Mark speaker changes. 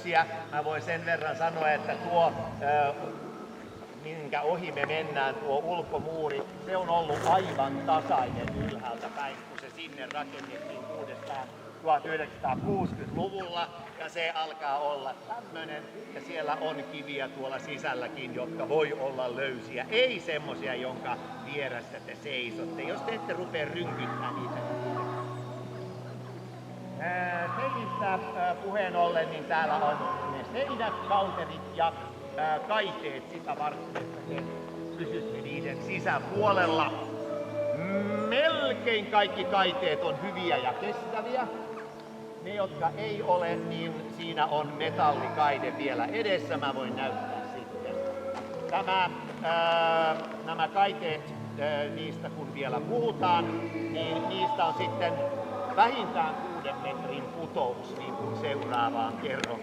Speaker 1: löysiä. Mä voin sen verran sanoa, että tuo minkä ohi me mennään, tuo ulkomuuri, se on ollut aivan tasainen ylhäältä päin, kun se sinne rakennettiin uudestaan 1960-luvulla, ja se alkaa olla tämmönen, ja siellä on kiviä tuolla sisälläkin, jotka voi olla löysiä, ei semmosia, jonka vieressä te seisotte, jos te ette rupea rynkyttämään niitä. Seinistä puheen ollen, niin täällä on ne seinät, kalterit ja kaiteet sitä varten, että te pysytte niiden sisäpuolella. Melkein kaikki kaiteet on hyviä ja kestäviä. Ne, jotka ei ole, niin siinä on metallikaide vielä edessä. Mä voin näyttää sitten. Nämä kaiteet, niistä kun vielä puhutaan, niin niistä on sitten vähintään 6 metrin putous niin kuin seuraavaan kerrokseen.